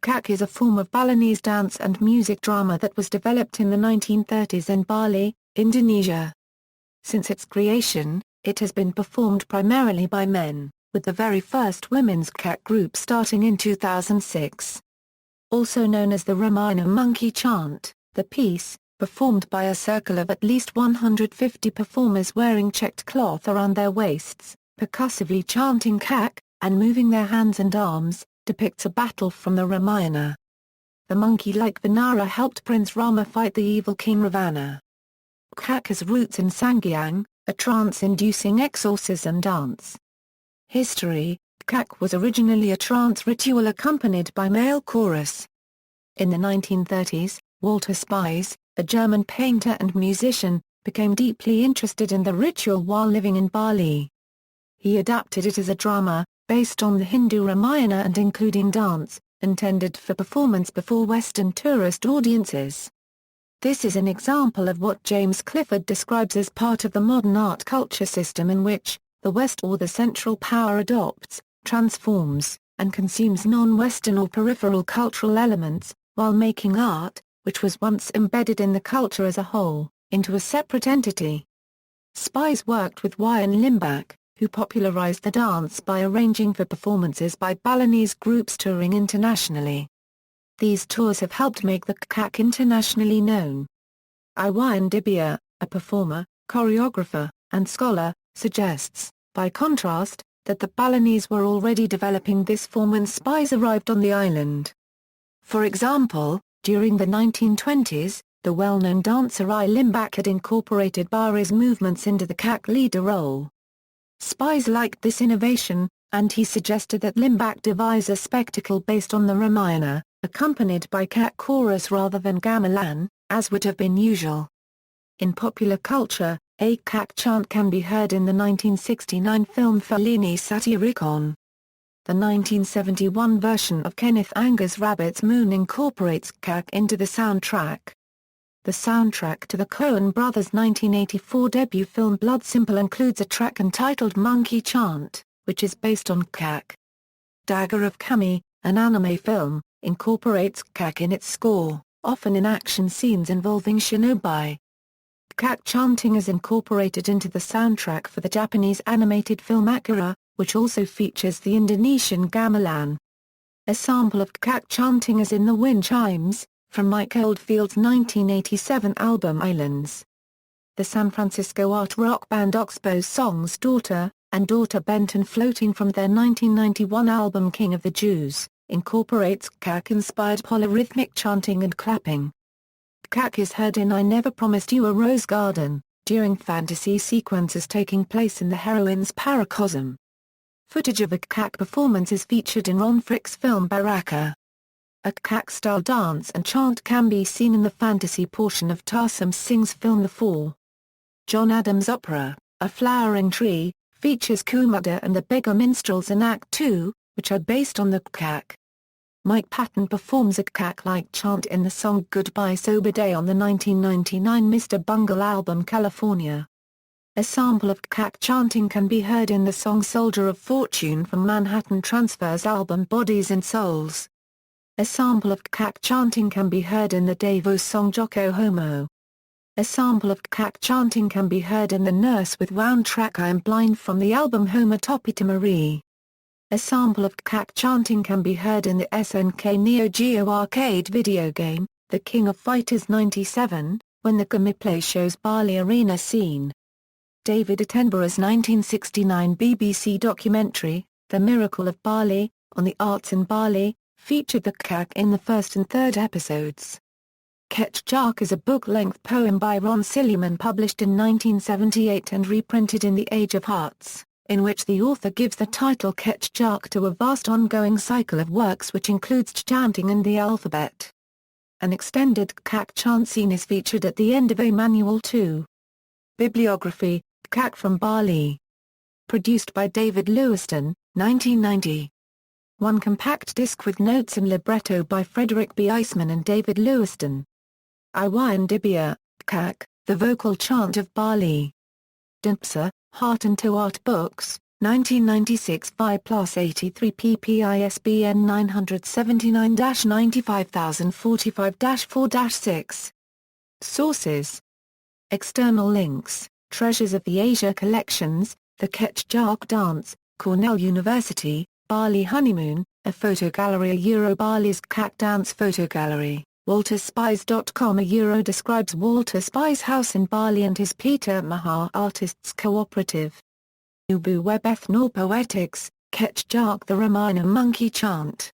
Kecak is a form of Balinese dance and music drama that was developed in the 1930s in Bali, Indonesia. Since its creation, it has been performed primarily by men, with the very first women's Kecak group starting in 2006. Also known as the Ramayana Monkey Chant, the piece, performed by a circle of at least 150 performers wearing checked cloth around their waists, percussively chanting Kecak, and moving their hands and arms, depicts a battle from the Ramayana. The monkey-like Vanara helped Prince Rama fight the evil King Ravana. Kecak has roots in sanghyang, a trance-inducing exorcism dance. History: Kecak was originally a trance ritual accompanied by male chorus. In the 1930s, Walter Spies, a German painter and musician, became deeply interested in the ritual while living in Bali. He adapted it as a drama, based on the Hindu Ramayana and including dance, intended for performance before Western tourist audiences. This is an example of what James Clifford describes as part of the modern art culture system in which, the West or the central power adopts, transforms, and consumes non-Western or peripheral cultural elements, while making art, which was once embedded in the culture as a whole, into a separate entity. Spies worked with Wayang Limbak, who popularized the dance by arranging for performances by Balinese groups touring internationally. These tours have helped make the Kecak internationally known. Iwan Dibia, a performer, choreographer, and scholar, suggests, by contrast, that the Balinese were already developing this form when Spies arrived on the island. For example, during the 1920s, the well-known dancer I Limbak had incorporated Bari's movements into the Kecak leader role. Spies liked this innovation, and he suggested that Limbak devise a spectacle based on the Ramayana, accompanied by Kecak chorus rather than gamelan, as would have been usual. In popular culture, a Kecak chant can be heard in the 1969 film Fellini Satyricon. The 1971 version of Kenneth Anger's Rabbit's Moon incorporates Kecak into the soundtrack. The soundtrack to the Coen brothers' 1984 debut film Blood Simple includes a track entitled Monkey Chant, which is based on Kecak. Dagger of Kami, an anime film, incorporates Kecak in its score, often in action scenes involving shinobi. Kecak chanting is incorporated into the soundtrack for the Japanese animated film Akira, which also features the Indonesian gamelan. A sample of Kecak chanting is in the wind chimes, from Mike Oldfield's 1987 album Islands. The San Francisco art rock band Oxbow's songs Daughter, and Daughter Benton floating from their 1991 album King of the Jews, incorporates Kecak-inspired polyrhythmic chanting and clapping. Kecak is heard in I Never Promised You a Rose Garden, during fantasy sequences taking place in the heroine's paracosm. Footage of a Kecak performance is featured in Ron Frick's film Baraka. A Kecak-style dance and chant can be seen in the fantasy portion of Tarsem Singh's film The Fall. John Adams' opera, A Flowering Tree, features Kumada and the Beggar Minstrels in Act 2, which are based on the Kecak. Mike Patton performs a Kecak-like chant in the song Goodbye Sober Day on the 1999 Mr. Bungle album California. A sample of Kecak chanting can be heard in the song Soldier of Fortune from Manhattan Transfer's album Bodies and Souls. A sample of Kecak chanting can be heard in the Davos song Joko Homo. A sample of Kecak chanting can be heard in the Nurse with Wound track I Am Blind from the album Homo Topita Marie. A sample of Kecak chanting can be heard in the SNK Neo Geo arcade video game, The King of Fighters 97, when the gameplay shows Bali arena scene. David Attenborough's 1969 BBC documentary, The Miracle of Bali, on the arts in Bali, featured the Kecak in the first and third episodes. Kecak is a book-length poem by Ron Silliman published in 1978 and reprinted in The Age of Hearts, in which the author gives the title Kecak to a vast ongoing cycle of works which includes chanting and the alphabet. An extended Kecak chant scene is featured at the end of A Manual 2. Bibliography, Kecak from Bali. Produced by David Lewiston, 1990. One compact disc with notes and libretto by Frederick B. Eisman and David Lewiston. Iwan Dibia, Kecak, The Vocal Chant of Bali. Dempsa, Heart and To Art Books, 1996 5 plus 83 pp. ISBN 979-95045-4-6. Sources. External links: Treasures of the Asia Collections, The Kecak Dance, Cornell University, Bali Honeymoon, a photo gallery. Bali's Kecak Dance Photo Gallery, WalterSpies.com. Describes Walter Spies' house in Bali and his Peter Maha Artists Cooperative. Ubu Web Ethnopoetics, Kecak, the Ramayana Monkey Chant.